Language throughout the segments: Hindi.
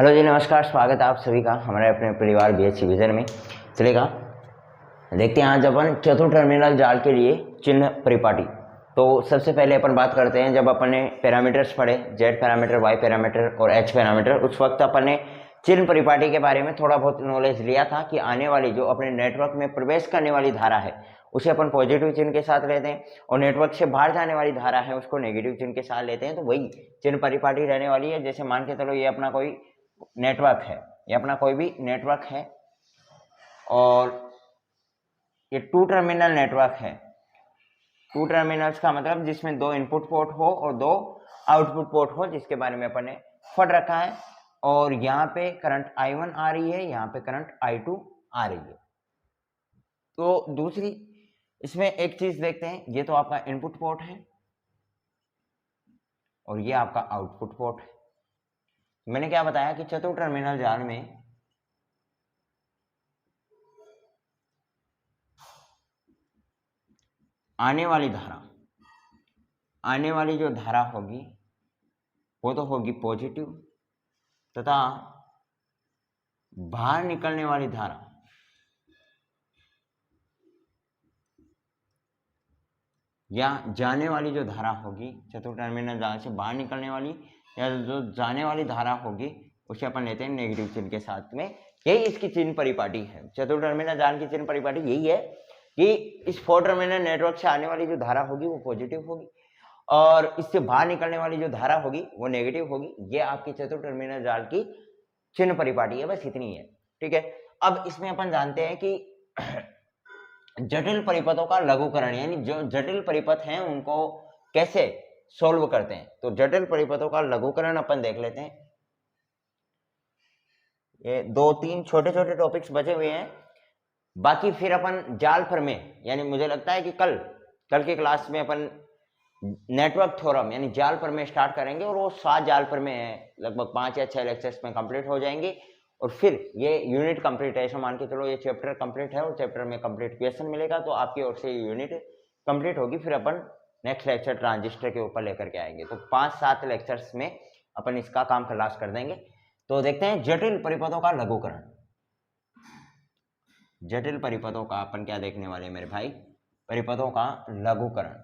हेलो जी, नमस्कार। स्वागत है आप सभी का हमारे अपने परिवार BHC विजन में। चलेगा, देखते हैं आज अपन चतुर्थ टर्मिनल जाल के लिए चिन्ह परिपाटी। तो सबसे पहले अपन बात करते हैं, जब अपन ने पैरामीटर्स पढ़े, Z पैरामीटर, Y पैरामीटर और H पैरामीटर, उस वक्त अपन ने चिन्ह परिपाटी के बारे में थोड़ा बहुत नॉलेज लिया था कि आने वाली जो अपने नेटवर्क में प्रवेश करने वाली धारा है उसे अपन पॉजिटिव चिन्ह के साथ लेते हैं, और नेटवर्क से बाहर जाने वाली धारा है उसको नेगेटिव चिन्ह के साथ लेते हैं। तो वही चिन्ह परिपाटी रहने वाली है। जैसे मान के चलो ये अपना कोई नेटवर्क है, ये अपना कोई भी नेटवर्क है और ये टू टर्मिनल नेटवर्क है। टू टर्मिनल्स का मतलब जिसमें दो इनपुट पोर्ट हो और दो आउटपुट पोर्ट हो, जिसके बारे में अपन ने पढ़ रखा है। और यहाँ पे करंट I1 आ रही है, यहाँ पे करंट I2 आ रही है। तो दूसरी इसमें एक चीज देखते हैं, ये तो आपका इनपुट पोर्ट है और ये आपका आउटपुट पोर्ट है। मैंने क्या बताया कि चतुर्थ टर्मिनल जाल में आने वाली जो धारा होगी वो तो होगी पॉजिटिव, तथा बाहर निकलने वाली धारा या जाने वाली जो धारा होगी, चतुर्थ टर्मिनल जाल से बाहर निकलने वाली या जो जाने वाली धारा होगी, उसे अपन लेते हैं नेगेटिव चिन्ह के साथ में। यही इसकी चिन्ह परिपाटी है। चतुर्थ टर्मिनल जाल की चिन्ह परिपाटी यही है कि इस फोर टर्मिनल नेटवर्क से आने वाली जो धारा होगी वो पॉजिटिव होगी और इससे बाहर निकलने वाली जो धारा होगी वो नेगेटिव होगी। ये आपकी चतुर्थ टर्मिनल जाल की चिन्ह परिपाटी है, बस इतनी है। ठीक है, अब इसमें अपन जानते हैं कि जटिल परिपथों का लघुकरण, यानी जो जटिल परिपथ हैं उनको कैसे सोल्व करते हैं। तो जटिल परिपथों का लघुकरण अपन देख लेते हैं। ये दो तीन छोटे छोटे टॉपिक्स बचे हुए हैं, बाकी फिर अपन जाल प्रमेय, यानी मुझे लगता है कि कल की क्लास में अपन नेटवर्क थ्योरम यानी जाल प्रमेय स्टार्ट करेंगे, और वो 7 जाल प्रमेय है, लगभग 5 या 6 लेक्चर्स में कंप्लीट हो जाएंगे। और फिर ये यूनिट कंप्लीट है, ऐसा मान के चलो ये चैप्टर कंप्लीट है और चैप्टर में कंप्लीट क्वेश्चन मिलेगा, तो आपकी ओर से ये यूनिट कंप्लीट होगी। फिर अपन नेक्स्ट लेक्चर ट्रांजिस्टर के ऊपर लेकर के आएंगे। तो 5-7 लेक्चर्स में अपन इसका काम खलास कर देंगे। तो देखते हैं जटिल परिपथों का लघुकरण। जटिल परिपथों का अपन क्या देखने वाले हैं मेरे भाई? परिपथों का लघुकरण।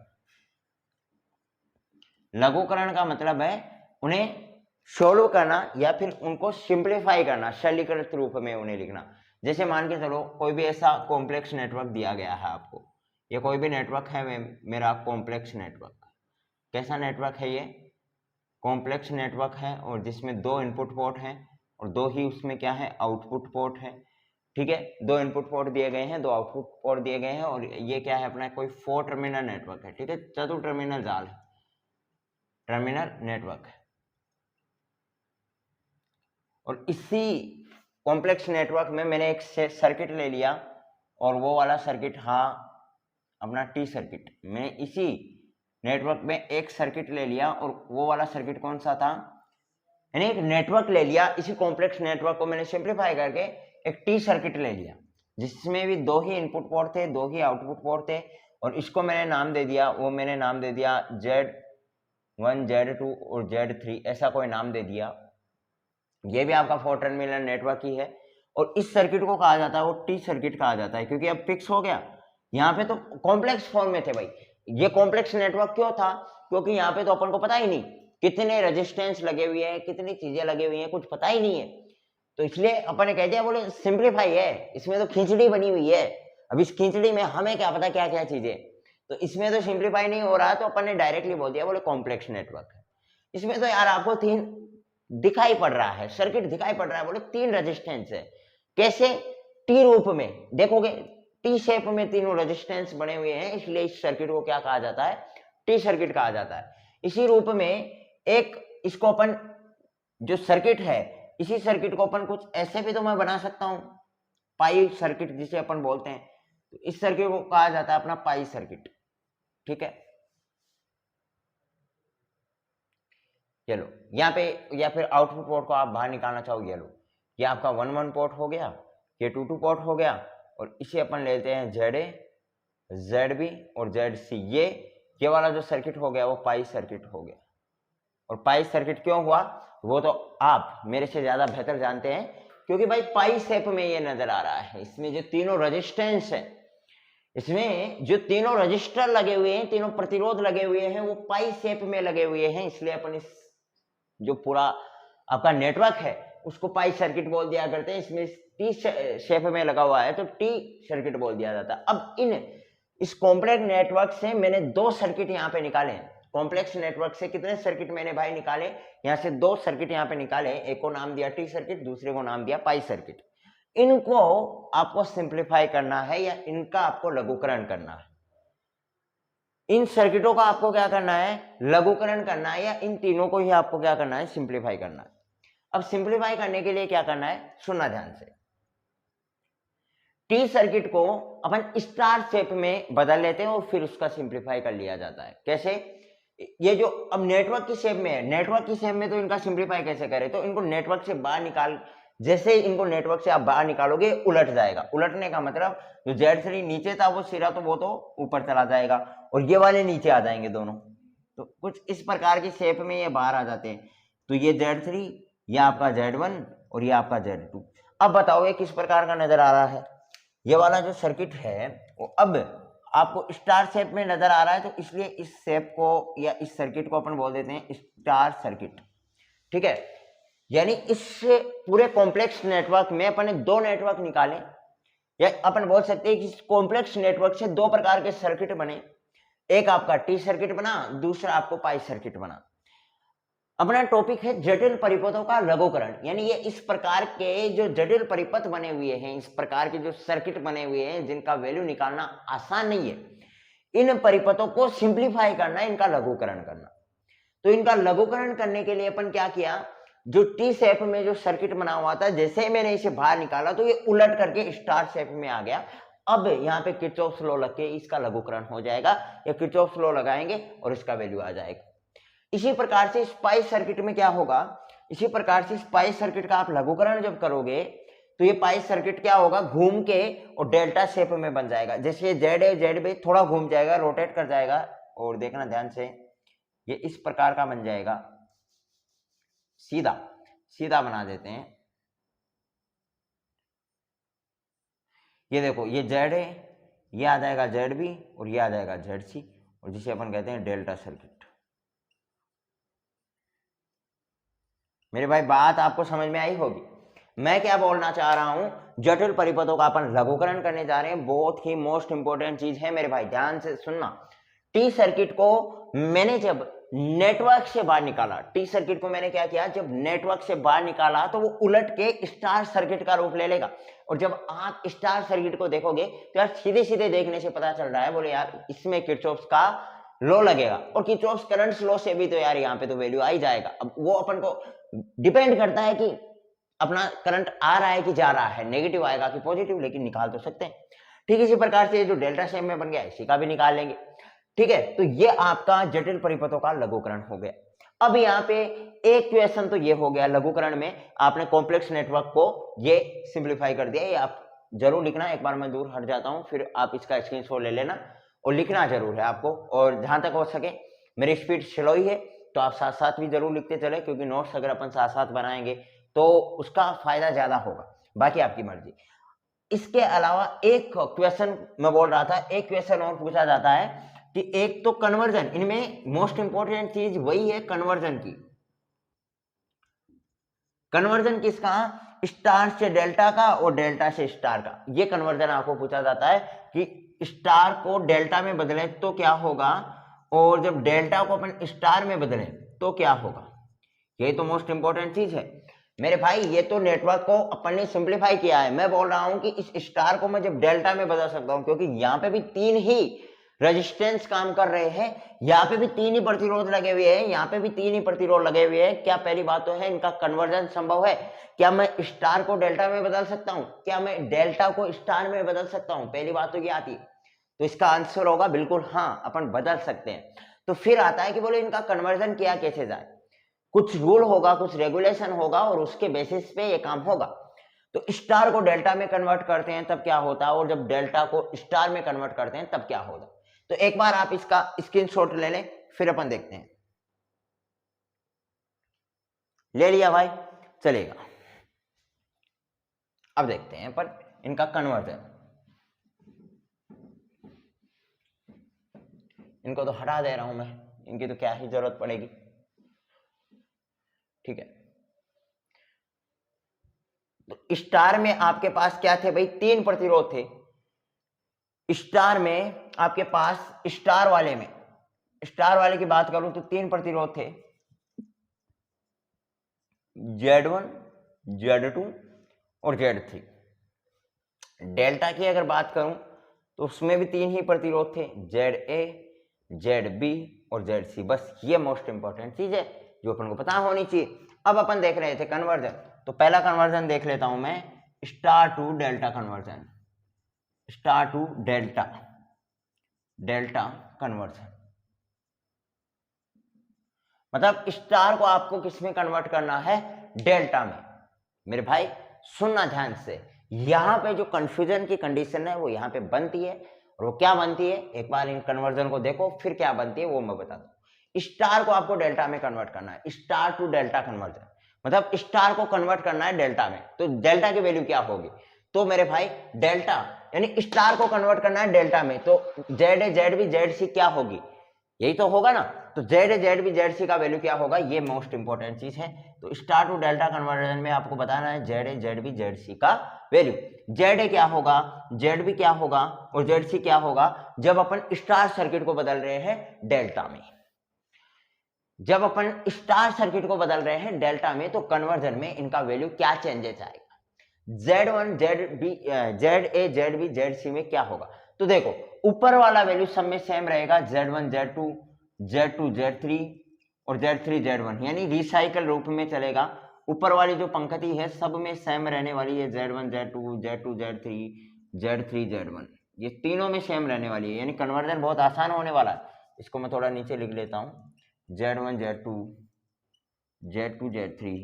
लघुकरण का मतलब है उन्हें सोल्व करना या फिर उनको सिंप्लीफाई करना, सरलीकृत रूप में उन्हें लिखना। जैसे मान के चलो कोई भी ऐसा कॉम्प्लेक्स नेटवर्क दिया गया है आपको, ये कोई भी नेटवर्क है मेरा कॉम्प्लेक्स नेटवर्क। कैसा नेटवर्क है ये? कॉम्प्लेक्स नेटवर्क है, और जिसमें दो इनपुट पोर्ट हैं और दो ही उसमें क्या है, आउटपुट पोर्ट है। ठीक है, दो इनपुट पोर्ट दिए गए हैं, दो आउटपुट पोर्ट दिए गए हैं, और ये क्या है अपना कोई 4 टर्मिनल नेटवर्क है। ठीक है, चतुर्थ टर्मिनल जाल है, टर्मिनल नेटवर्क है। और इसी कॉम्प्लेक्स नेटवर्क में मैंने एक सर्किट ले लिया, और वो वाला सर्किट, हाँ अपना टी सर्किट, मैं इसी नेटवर्क में एक सर्किट ले लिया, और वो वाला सर्किट कौन सा था, यानी एक नेटवर्क ले लिया। इसी कॉम्प्लेक्स नेटवर्क को मैंने सिंप्लीफाई करके एक टी सर्किट ले लिया, जिसमें भी दो ही इनपुट पोर्ट थे, दो ही आउटपुट पोर्ट थे, और इसको मैंने नाम दे दिया, वो मैंने नाम दे दिया Z1, Z2 और Z3, ऐसा कोई नाम दे दिया। ये भी आपका 4 टर्मिनल नेटवर्क ही है, और इस सर्किट को कहा जाता है, वो टी सर्किट कहा जाता है, क्योंकि अब फिक्स हो गया। यहाँ पे तो कॉम्प्लेक्स फॉर्म में थे भाई। ये कॉम्प्लेक्स नेटवर्क क्यों था? क्योंकि यहाँ पे तो अपन को पता ही नहीं कितने रेजिस्टेंस लगे हुए हैं, कितनी चीजें लगे हुई हैं, कुछ पता ही नहीं है। तो इसलिए अपन ने कह दिया, बोले सिंप्लीफाई है, इसमें तो खिचड़ी बनी हुई है, अब इस खिचड़ी में हमें क्या पता क्या क्या चीजें, तो इसमें तो सिंप्लीफाई नहीं हो रहा, तो अपन ने डायरेक्टली बोल दिया, बोले कॉम्प्लेक्स नेटवर्क है। इसमें तो यार आपको 3 दिखाई पड़ रहा है, सर्किट दिखाई पड़ रहा है, बोले 3 रेजिस्टेंस है। कैसे? टी रूप में देखोगे, टी शेप में तीनों रेजिस्टेंस बने हुए हैं, इसलिए इस सर्किट को क्या कहा जाता है, टी सर्किट कहा जाता है। इसी रूप में एक इसको अपन जो सर्किट है, इसी सर्किट को अपन कुछ ऐसे भी तो मैं बना सकता हूं, पाई सर्किट जिसे अपन बोलते हैं। तो इस सर्किट को कहा जाता है अपना पाई सर्किट। ठीक है, चलो यहाँ पे, या फिर आउटपुट पोर्ट को आप बाहर निकालना चाहो, ये लो, ये आपका 1-1 पोर्ट हो गया, ये 2-2 पोर्ट हो गया, और इसे अपन लेते हैं ZA, ZB और ZC। ये वाला जो सर्किट हो गया वो पाई सर्किट हो गया। और पाई सर्किट क्यों हुआ वो तो आप मेरे से ज्यादा बेहतर जानते हैं, क्योंकि भाई पाई शेप में ये नजर आ रहा है। इसमें जो तीनों रेजिस्टेंस है, इसमें जो तीनों रजिस्टर लगे हुए हैं, तीनों प्रतिरोध लगे हुए हैं, वो पाई शेप में लगे हुए हैं। इसलिए अपन इस जो पूरा आपका नेटवर्क है उसको पाई सर्किट बोल दिया करते हैं। इसमें टी शेप में लगा हुआ है तो टी सर्किट बोल दिया जाता है। अब इस कॉम्प्लेक्स नेटवर्क से मैंने दो सर्किट यहाँ पे निकाले। कॉम्प्लेक्स नेटवर्क से कितने सर्किट मैंने भाई निकाले, यहाँ से दो सर्किट यहाँ पे निकाले। एक को नाम दिया टी सर्किट, दूसरे को नाम दिया पाई सर्किट। इनको आपको सिंप्लीफाई करना है या इनका आपको लघुकरण करना है। इन सर्किटों का आपको क्या करना है, लघुकरण करना है, या इन तीनों को ही आपको क्या करना है, सिंप्लीफाई करना है। अब सिंप्लीफाई करने के लिए क्या करना है, सुनना ध्यान से। टी सर्किट को अपन स्टार शेप में बदल लेते हैं और फिर उसका सिंप्लीफाई कर लिया जाता है। कैसे, ये जो अब नेटवर्क की शेप में है, नेटवर्क की शेप में तो इनका सिंप्लीफाई कैसे करें, तो इनको नेटवर्क से बाहर निकाल, जैसे इनको नेटवर्क से आप बाहर निकालोगे उलट जाएगा। उलटने का मतलब जो Z3 नीचे था वो सिरा तो वो तो ऊपर चला जाएगा और ये वाले नीचे आ जाएंगे दोनों। तो कुछ इस प्रकार की शेप में ये बाहर आ जाते हैं। तो ये Z3, ये आपका Z1 और ये आपका Z2। अब बताओ ये किस प्रकार का नजर आ रहा है। ये वाला जो सर्किट है वो अब आपको स्टार शेप में नजर आ रहा है, तो इसलिए इस शेप को या इस सर्किट को अपन बोल देते हैं स्टार सर्किट। ठीक है, यानी इस पूरे कॉम्प्लेक्स नेटवर्क में अपन ने दो नेटवर्क निकाले, या अपन बोल सकते हैं कि इस कॉम्प्लेक्स नेटवर्क से दो प्रकार के सर्किट बने। एक आपका टी सर्किट बना, दूसरा आपको पाई सर्किट बना। अपना टॉपिक है जटिल परिपथों का लघुकरण, यानी ये इस प्रकार के जो जटिल परिपथ बने हुए हैं, इस प्रकार के जो सर्किट बने हुए हैं जिनका वैल्यू निकालना आसान नहीं है, इन परिपथों को सिंप्लीफाई करना, इनका लघुकरण करना। तो इनका लघुकरण करने के लिए अपन क्या किया, जो टी शेप में जो सर्किट बना हुआ था, जैसे मैंने इसे बाहर निकाला तो ये उलट करके स्टार शेप में आ गया। अब यहाँ पे किरचॉफ लॉ लग के इसका लघुकरण हो जाएगा, या किरचॉफ लॉ लगाएंगे और इसका वैल्यू आ जाएगा। इसी प्रकार से स्पाइस सर्किट में क्या होगा, इसी प्रकार से स्पाइस सर्किट का आप लघुकरण जब करोगे तो ये पाई सर्किट क्या होगा, घूम के और डेल्टा शेप में बन जाएगा। जैसे जेड है, जेड भी थोड़ा घूम जाएगा, रोटेट कर जाएगा, और देखना ध्यान से, ये इस प्रकार का बन जाएगा, सीधा सीधा बना देते हैं। ये देखो, ये जेड है, ये आ जाएगा जेड बी और ये आ जाएगा जेड सी, और जिसे अपन कहते हैं डेल्टा सर्किट। मेरे भाई बात आपको समझ में आई होगी। मैं क्या बोलना चाह रहा हूं, जटिल परिपथों का अपन लघुकरण करने जा रहे हैं। बहुत ही मोस्ट इंपोर्टेंट चीज है मेरे भाई, ध्यान से सुनना। टी सर्किट को मैंने जब नेटवर्क से बाहर निकाला, टी सर्किट को मैंने क्या किया, जब नेटवर्क से बाहर निकाला तो वो उलट के स्टार सर्किट का रूप ले लेगा। और जब आप स्टार सर्किट को देखोगे तो यार सीधे सीधे देखने से पता चल रहा है, बोले यार इसमें किरचॉफ का लॉ लगेगा, और किरचॉफ करंट लॉ से भी तो यार यहाँ पे तो वैल्यू आ ही जाएगा। अब वो अपन को डिपेंड करता है कि अपना करंट आ रहा है कि जा रहा है, नेगेटिव आएगा कि पॉजिटिव, लेकिन निकाल तो सकते हैं। ठीक इसी प्रकार से जो डेल्टा शेप में बन गया इसी का भी निकाल लेंगे। ठीक है, तो ये आपका जटिल परिपथों का लघुकरण हो गया। अब यहाँ पे एक क्वेश्चन तो ये हो गया, लघुकरण में आपने कॉम्प्लेक्स नेटवर्क को ये सिंप्लीफाई कर दिया। ये आप जरूर लिखना, एक बार मैं दूर हट जाता हूँ, फिर आप इसका स्क्रीनशॉट ले लेना और लिखना जरूर है आपको। और जहां तक हो सके, मेरी स्पीड स्लो ही है तो आप साथ साथ भी जरूर लिखते चले, क्योंकि नोट्स अगर अपन साथ साथ बनाएंगे तो उसका फायदा ज्यादा होगा। बाकी आपकी मर्जी। इसके अलावा एक क्वेश्चन मैं बोल रहा था, एक क्वेश्चन और पूछा जाता है कि एक तो कन्वर्जन, इनमें मोस्ट इंपोर्टेंट चीज वही है कन्वर्जन की। कन्वर्जन किसका, स्टार से डेल्टा का और डेल्टा से स्टार का। ये कन्वर्जन आपको पूछा जाता है कि स्टार को डेल्टा में बदले तो क्या होगा, और जब डेल्टा को अपन स्टार में बदले तो क्या होगा। ये तो मोस्ट इंपोर्टेंट चीज है मेरे भाई। ये तो नेटवर्क को अपन ने सिंप्लीफाई किया है। मैं बोल रहा हूं कि इस स्टार को मैं जब डेल्टा में बदल सकता हूं, क्योंकि यहाँ पे भी तीन ही रेजिस्टेंस काम कर रहे हैं, यहाँ पे भी तीन ही प्रतिरोध लगे हुए हैं, यहाँ पे भी तीन ही प्रतिरोध लगे हुए हैं। क्या पहली बात तो है इनका कन्वर्जन संभव है। क्या मैं स्टार को डेल्टा में बदल सकता हूँ, क्या मैं डेल्टा को स्टार में बदल सकता हूँ, पहली बात तो ये आती है। तो इसका आंसर होगा बिल्कुल हाँ, अपन बदल सकते हैं। तो फिर आता है कि बोले इनका कन्वर्जन किया कैसे जाए। कुछ रूल होगा, कुछ रेगुलेशन होगा, और उसके बेसिस पे ये काम होगा। तो स्टार को डेल्टा में कन्वर्ट करते हैं तब क्या होता है, और जब डेल्टा को स्टार में कन्वर्ट करते हैं तब क्या होगा। तो एक बार आप इसका स्क्रीनशॉट ले लें, फिर अपन देखते हैं। ले लिया भाई, चलेगा। अब देखते हैं पर इनका कन्वर्जन। इनको तो हटा दे रहा हूं मैं, इनकी तो क्या ही जरूरत पड़ेगी, ठीक है। तो स्टार में आपके पास क्या थे भाई, 3 प्रतिरोध थे। स्टार में आपके पास स्टार वाले की बात करूं तो 3 प्रतिरोध थे, Z1, Z2 और Z3। डेल्टा की अगर बात करूं तो उसमें भी 3 ही प्रतिरोध थे, ZA, ZB और ZC। बस ये मोस्ट इंपॉर्टेंट चीज है जो अपन को पता होनी चाहिए। अब अपन देख रहे थे कन्वर्जन, तो पहला कन्वर्जन देख लेता हूं मैं, star to delta conversion, star to delta conversion. मतलब स्टार को आपको किस में कन्वर्ट करना है, डेल्टा में। मेरे भाई सुनना ध्यान से, यहां पे जो कंफ्यूजन की कंडीशन है वो यहां पे बनती है, और वो क्या बनती है, एक बार इन कन्वर्जन को देखो फिर क्या बनती है वो मैं बता दूं। स्टार को आपको डेल्टा में कन्वर्ट करना है, स्टार टू डेल्टा कन्वर्जन, मतलब स्टार को कन्वर्ट करना है डेल्टा में। तो डेल्टा की वैल्यू क्या होगी, तो मेरे भाई डेल्टा यानी स्टार को कन्वर्ट करना है डेल्टा में, तो ZA, ZB, ZC क्या होगी, यही तो होगा ना। तो ZA, ZB, ZC का वैल्यू क्या होगा, ये मोस्ट इंपॉर्टेंट चीज है। तो स्टार टू डेल्टा कन्वर्जन में आपको बताना है ZA, ZB, ZC का वैल्यू। ZA क्या होगा, ZB क्या होगा और ZC क्या होगा जब अपन स्टार सर्किट को बदल रहे हैं डेल्टा में। जब अपन स्टार सर्किट को बदल रहे हैं डेल्टा में, तो कन्वर्जन में इनका वैल्यू क्या चेंजेस आएगा, Z1, ZB, ZA, ZB, ZC में क्या होगा। तो देखो ऊपर वाला वैल्यू सब में सेम रहेगा, Z1, Z2, Z2, Z3 और Z3, Z1, यानी रिसाइकल रूप में चलेगा। ऊपर वाली जो पंक्ति है सब में सेम रहने वाली है, Z1, Z2, Z2, Z3, Z3, Z1, ये तीनों में सेम रहने वाली है, यानी कन्वर्जन बहुत आसान होने वाला है। इसको मैं थोड़ा नीचे लिख लेता हूँ, Z1, Z2, Z2, Z3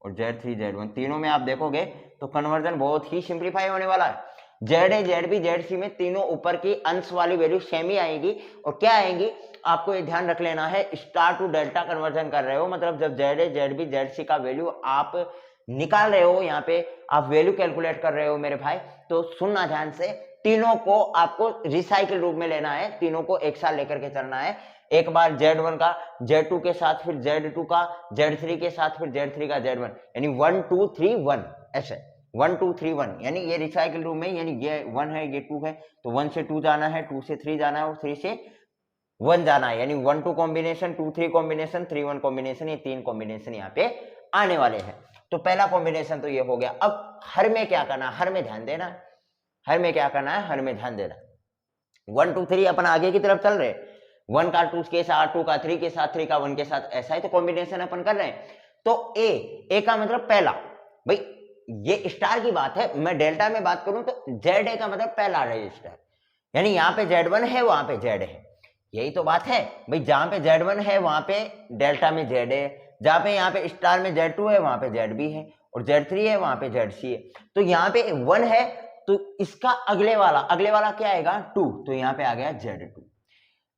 और Z3, Z1, तीनों में आप देखोगे तो कन्वर्जन बहुत ही सिंप्लीफाई होने वाला है। ZA, ZB, ZC में तीनों ऊपर की अंश वाली वैल्यू सेम ही आएगी, और क्या आएंगी आपको ये ध्यान रख लेना है, स्टार टू डेल्टा कन्वर्जन कर रहे हो, मतलब जब ZA, ZB, ZC का वैल्यू आप निकाल रहे हो, यहाँ पे आप वैल्यू कैलकुलेट कर रहे हो मेरे भाई, तो सुनना ध्यान से, तीनों को आपको रिसाइकिल रूप में लेना है, तीनों को एक साथ लेकर के चलना है। एक बार Z1 का Z2 के साथ, फिर Z2 का Z3 के साथ, फिर Z3 का Z1, यानी 1 2 3 1, ऐसे 1 2 3 1, यानी ये रिसाइकिल रूम में, यानी ये 1 है ये 2 है, तो 1 से 2 जाना है, 2 से 3 जाना है और 3 से 1 जाना है, यानी 1 2 कॉम्बिनेशन, 2 3 कॉम्बिनेशन, 3 1 कॉम्बिनेशन, ये 3 कॉम्बिनेशन यहाँ पे आने वाले हैं। तो पहला कॉम्बिनेशन तो ये हो गया। अब हर में क्या करना है, हर में ध्यान देना, हर में क्या करना है, हर में ध्यान देना। 1 2 3 अपन आगे की तरफ चल रहे, 1 का 2 के साथ, 2 का 3 के साथ, 3 का 1 के साथ, ऐसा ही तो कॉम्बिनेशन अपन कर रहे हैं। तो ए का मतलब पहला, भाई ये स्टार की बात है, मैं डेल्टा में बात करूं तो ZA का मतलब पहला रजिस्टर, यानी यहाँ पे Z1 है वहां पे Z है, यही तो बात है भाई। जहां पे Z1 है वहां पे डेल्टा में ZA है, जहां पे यहाँ पे स्टार में Z2 है वहां पे ZB है, और Z3 है वहां पे ZC है। तो यहाँ पे 1 है तो इसका अगले वाला क्या आएगा 2, तो यहाँ पे आ गया Z2।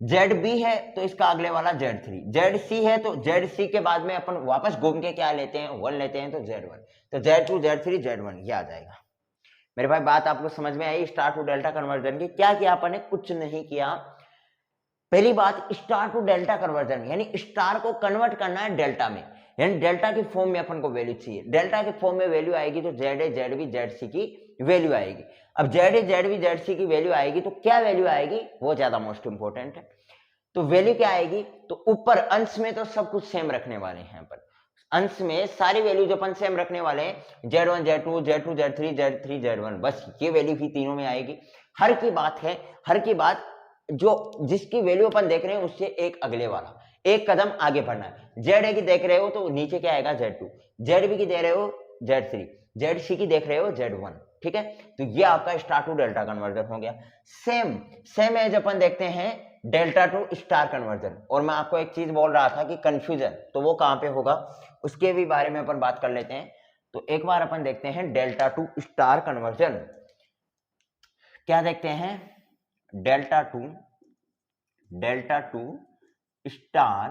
ZB है तो इसका अगले वाला Z3, ZC है तो ZC के बाद में अपन वापस घूम के क्या लेते हैं, 1 लेते हैं, तो Z1, तो Z2, Z3, Z1 ये आ जाएगा। मेरे भाई बात आपको समझ में आई स्टार टू डेल्टा कन्वर्जन की। क्या किया अपन ने, कुछ नहीं किया। पहली बात, स्टार टू डेल्टा कन्वर्जन यानी स्टार को कन्वर्ट करना है डेल्टा में, यानी डेल्टा की फॉर्म में अपन को वैल्यू चाहिए। डेल्टा की फॉर्म में वैल्यू आएगी तो ZA, ZB, ZC की वैल्यू आएगी। अब ZA, ZB, ZC की वैल्यू आएगी तो क्या वैल्यू आएगी, वो ज्यादा मोस्ट इंपॉर्टेंट है। तो वैल्यू क्या आएगी, तो ऊपर अंश में तो सब कुछ सेम रखने वाले हैं अपन, अंश में सारी वैल्यू जो अपन सेम रखने वाले हैं, Z1, Z2, Z2, Z3, Z3, Z1, बस ये वैल्यू भी तीनों में आएगी। हर की बात है, हर की बात जो जिसकी वैल्यू अपन देख रहे हैं उससे एक अगले वाला, एक कदम आगे बढ़ना है। ZA की देख रहे हो तो नीचे क्या आएगा Z2, ZB की देख रहे हो Z3, ZC की देख रहे हो Z1, ठीक है। तो ये आपका स्टार टू डेल्टा कन्वर्जन हो गया। सेम एज अपन देखते हैं डेल्टा टू स्टार कन्वर्जन। और मैं आपको एक चीज बोल रहा था कि कंफ्यूजन, तो वो कहां पे होगा उसके भी बारे में अपन बात कर लेते हैं। तो एक बार अपन देखते हैं डेल्टा टू स्टार कन्वर्जन। क्या देखते हैं, delta two star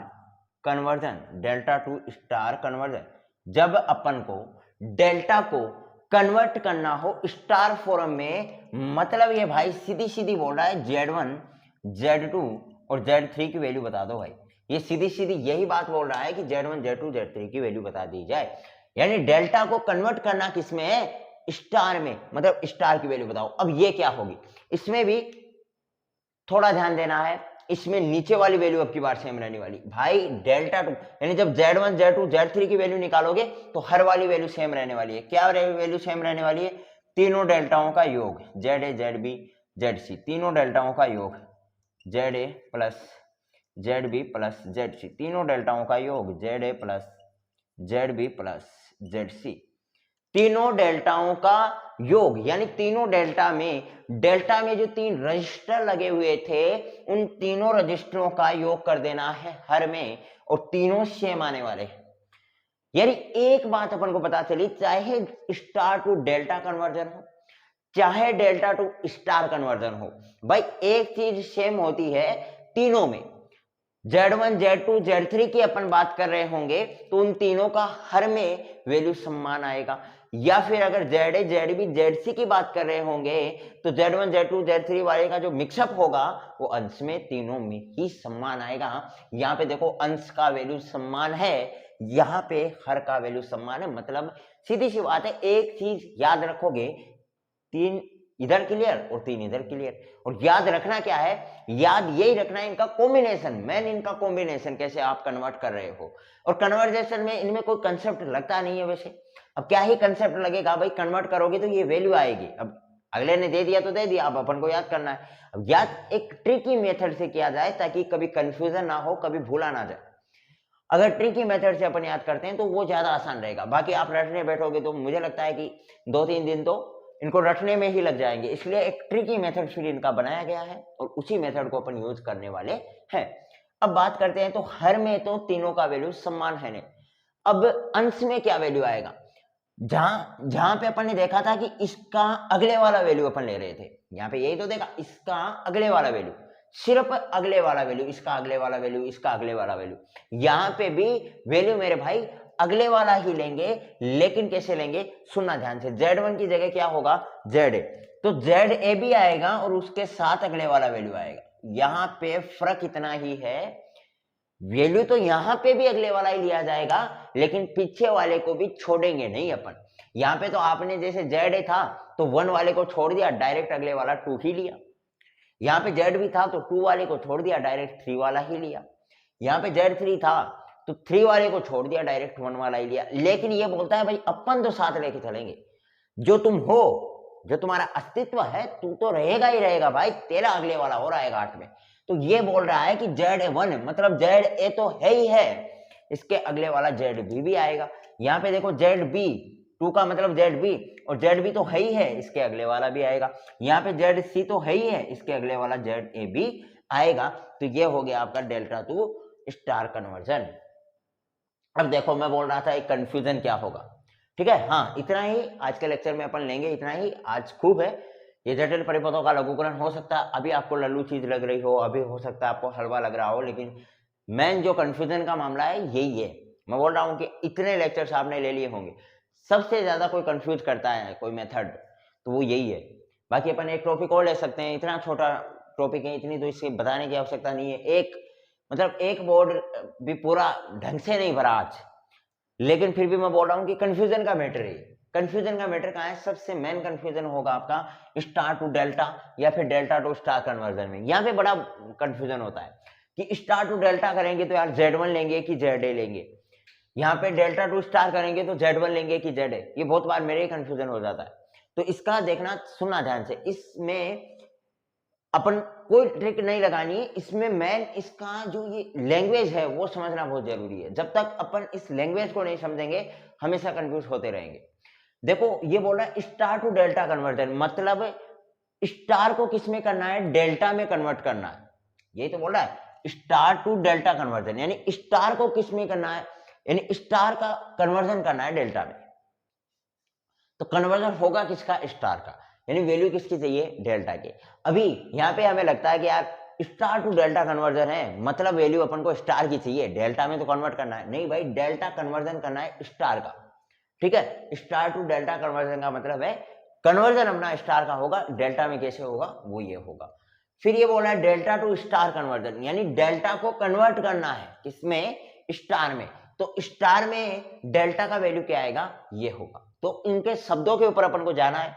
conversion, delta two star conversion, जब अपन को डेल्टा को कन्वर्ट करना हो स्टार फॉर्म में, मतलब ये भाई सीधी सीधी बोल रहा है Z1 Z2 और Z3 की वैल्यू बता दो भाई। ये सीधी सीधी यही बात बोल रहा है कि Z1 Z2 Z3 की वैल्यू बता दी जाए, यानी डेल्टा को कन्वर्ट करना किसमें है, स्टार में, मतलब स्टार की वैल्यू बताओ। अब ये क्या होगी, इसमें भी थोड़ा ध्यान देना है, इसमें नीचे वाली वैल्यू अब की बार सेम रहने वाली भाई। डेल्टा टू यानी जब Z1 Z2 Z3 की वैल्यू निकालोगे तो हर वाली वैल्यू सेम रहने वाली है। क्या वैल्यू सेम रहने वाली है, तीनों डेल्टाओं का योग, ZA ZB ZC, तीनों डेल्टाओं का योग, ZA plus ZB plus ZC, तीनों डेल्टाओं का योग, ZA plus ZB plus ZC, तीनों डेल्टाओं का योग, यानी तीनों डेल्टा में जो 3 रजिस्टर लगे हुए थे उन तीनों रजिस्टरों का योग कर देना है हर में, और तीनों सेम आने वाले हैं। यानी एक बात अपन को पता चली, चाहे स्टार टू डेल्टा कन्वर्जन हो चाहे डेल्टा टू स्टार कन्वर्जन हो, भाई एक चीज सेम होती है तीनों में। Z1 Z2 Z3 की अपन बात कर रहे होंगे तो उन तीनों का हर में वैल्यू समान आएगा, या फिर अगर ZA ZB ZC की बात कर रहे होंगे तो Z1 Z2 Z3 वाले का जो मिक्सअप होगा वो अंश में तीनों में ही समान आएगा। यहाँ पे देखो अंश का वैल्यू समान है, यहाँ पे हर का वैल्यू समान है, मतलब सीधी सी बात है। एक चीज याद रखोगे, 3 इधर क्लियर और 3 इधर क्लियर, और याद रखना क्या है, याद यही रखना है इनका कॉम्बिनेशन, मेन इनका कॉम्बिनेशन कैसे आप कन्वर्ट कर रहे हो। और कन्वर्जेशन में इनमें कोई कंसेप्ट लगता नहीं है वैसे। अब क्या ही कंसेप्ट लगेगा भाई, कन्वर्ट करोगे तो ये वैल्यू आएगी। अब अगले ने दे दिया तो दे दिया, अब अपन को याद करना है। अब याद एक ट्रिकी मेथड से किया जाए ताकि कभी कंफ्यूजन ना हो, कभी भूला ना जाए। अगर ट्रिकी मेथड से अपन याद करते हैं तो वो ज्यादा आसान रहेगा। बाकी आप रटने बैठोगे तो मुझे लगता है कि 2-3 दिन तो इनको रटने में ही लग जाएंगे, इसलिए एक ट्रिकी मेथड फिर इनका बनाया गया है और उसी मेथड को अपन यूज करने वाले हैं। अब बात करते हैं, तो हर में तो तीनों का वैल्यू समान है नहीं। अब अंश में क्या वैल्यू आएगा, जहां पे अपन ने देखा था कि इसका अगले वाला वैल्यू अपन ले रहे थे, यहाँ पे यही तो देखा, इसका अगले वाला वैल्यू, सिर्फ अगले वाला वैल्यू, इसका अगले वाला वैल्यू, इसका अगले वाला वैल्यू, यहाँ पे भी वैल्यू मेरे भाई अगले वाला ही लेंगे। लेकिन कैसे लेंगे, सुनना ध्यान से, Z1 की जगह क्या होगा, ZA, तो ZA भी आएगा और उसके साथ अगले वाला वैल्यू आएगा। यहाँ पे फर्क इतना ही है, वैल्यू तो यहाँ पे भी अगले वाला ही लिया जाएगा, लेकिन पीछे वाले को भी छोड़ेंगे नहीं अपन। यहाँ पे तो आपने जैसे ZA था तो 1 वाले को छोड़ दिया, डायरेक्ट अगले वाला 2 ही लिया। यहाँ पे Z भी था तो 2 वाले को छोड़ दिया, डायरेक्ट 3 वाला ही लिया। यहाँ पे Z3 था तो 3 वाले को छोड़ दिया, डायरेक्ट 1 वाला ही लिया। लेकिन ये बोलता है भाई अपन तो साथ लेके चलेंगे, जो तुम हो, जो तुम्हारा अस्तित्व है, तू तो रहेगा ही रहेगा भाई, तेरा अगले वाला और आएगा 8 में। तो ये बोल रहा है कि ZA1 मतलब ZA तो है ही है, इसके अगले वाला ZB भी आएगा। यहाँ पे देखो ZB 2 का मतलब ZB, और ZB तो है ही है, इसके अगले वाला भी आएगा। यहाँ पे ZC तो है ही है, इसके अगले वाला ZA भी आएगा। तो ये हो गया आपका डेल्टा टू स्टार कन्वर्जन। अब देखो मैं बोल रहा था एक कंफ्यूजन क्या होगा, ठीक है। हाँ, इतना ही आज के लेक्चर में अपन लेंगे, इतना ही आज खूब है। ये जटिल परिपथों का लघुकरण हो सकता है अभी आपको लल्लू चीज लग रही हो, अभी हो सकता है आपको हलवा लग रहा हो, लेकिन मेन जो कंफ्यूजन का मामला है यही है। मैं बोल रहा हूँ कि इतने लेक्चर्स आपने ले लिए होंगे, सबसे ज्यादा कोई कंफ्यूज करता है कोई मेथड तो वो यही है। बाकी अपन एक टॉपिक और ले सकते हैं, इतना छोटा टॉपिक है, इतनी तो इससे बताने की आवश्यकता नहीं है। एक बोर्ड भी पूरा ढंग से नहीं भरा आज, लेकिन फिर भी मैं बोल रहा हूँ कि कंफ्यूजन का मैटर है। कंफ्यूजन का मैटर कहाँ है, सबसे मेन कंफ्यूजन होगा आपका स्टार टू डेल्टा या फिर डेल्टा टू स्टार कन्वर्जन में। यहाँ पे बड़ा कंफ्यूजन होता है कि स्टार टू डेल्टा करेंगे तो यार Z1 लेंगे कि ZA लेंगे, यहाँ पे डेल्टा टू स्टार करेंगे तो Z1 लेंगे कि ZA, ये बहुत बार मेरे ही कंफ्यूजन हो जाता है। तो इसका देखना, सुनना ध्यान से, इसमें अपन कोई ट्रिक नहीं लगानी है, इसमें मेन इसका जो ये लैंग्वेज है वो समझना बहुत जरूरी है। जब तक अपन इस लैंग्वेज को नहीं समझेंगे हमेशा कंफ्यूज होते रहेंगे। देखो ये बोल रहा है स्टार टू डेल्टा कन्वर्जन, मतलब स्टार को किस में करना है, डेल्टा में कन्वर्ट करना है। यही तो बोल रहा है स्टार टू डेल्टा कन्वर्जन, यानी स्टार को किस में करना है, यानी स्टार का कन्वर्जन करना है डेल्टा में। तो कन्वर्जन होगा किसका, स्टार का, यानी वैल्यू किसकी चाहिए, डेल्टा की। अभी यहाँ पे हमें लगता है कि यार स्टार टू डेल्टा कन्वर्जन है, मतलब वैल्यू अपन को स्टार की चाहिए, डेल्टा में तो कन्वर्ट करना है नहीं भाई, डेल्टा कन्वर्जन करना है स्टार का, ठीक है। स्टार टू डेल्टा कन्वर्जन का मतलब है कन्वर्जन अपना स्टार का होगा, डेल्टा में कैसे होगा वो ये होगा। फिर ये बोला है डेल्टा टू स्टार कन्वर्जन, यानी डेल्टा को कन्वर्ट करना है किसमें, स्टार में, तो स्टार में डेल्टा का वैल्यू क्या आएगा, ये होगा। तो इनके शब्दों के ऊपर अपन को जाना है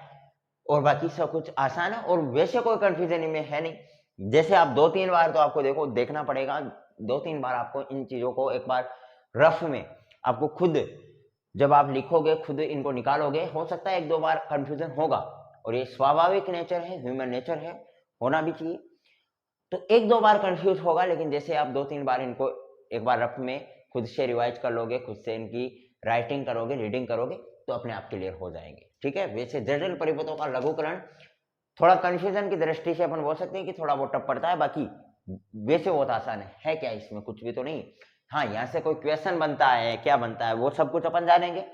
और बाकी सब कुछ आसान है, और वैसे कोई कंफ्यूजन इनमें है नहीं। जैसे आप 2-3 बार तो आपको देखना पड़ेगा, 2-3 बार आपको इन चीजों को एक बार रफ में आपको खुद जब आप लिखोगे, खुद इनको निकालोगे, हो सकता है 1-2 बार कंफ्यूजन होगा, और ये स्वाभाविक नेचर है, ह्यूमन नेचर है, होना भी चाहिए। तो 1-2 बार कंफ्यूज होगा, लेकिन जैसे आप 2-3 बार इनको एक बार रफ में खुद से रिवाइज कर लोगे, खुद से इनकी राइटिंग करोगे, रीडिंग करोगे, तो अपने आप क्लियर हो जाएंगे, ठीक है। वैसे जटिल परिपथों का लघुकरण थोड़ा कंफ्यूजन की दृष्टि से अपन बोल सकते हैं कि थोड़ा बहुत टफ पड़ता है, बाकी वैसे बहुत आसान है क्या इसमें कुछ भी तो नहीं। हाँ, यहाँ से कोई क्वेश्चन बनता है, क्या बनता है, वो सब कुछ अपन जानेंगे,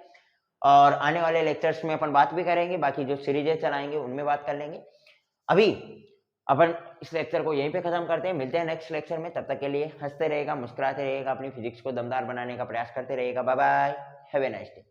और आने वाले लेक्चर्स में अपन बात भी करेंगे, बाकी जो सीरीजें चलाएंगे उनमें बात कर लेंगे। अभी अपन इस लेक्चर को यहीं पे खत्म करते हैं, मिलते हैं नेक्स्ट लेक्चर में। तब तक के लिए हंसते रहेगा, मुस्कुराते रहेगा, अपनी फिजिक्स को दमदार बनाने का प्रयास करते रहेगा। Bye bye, have a nice day.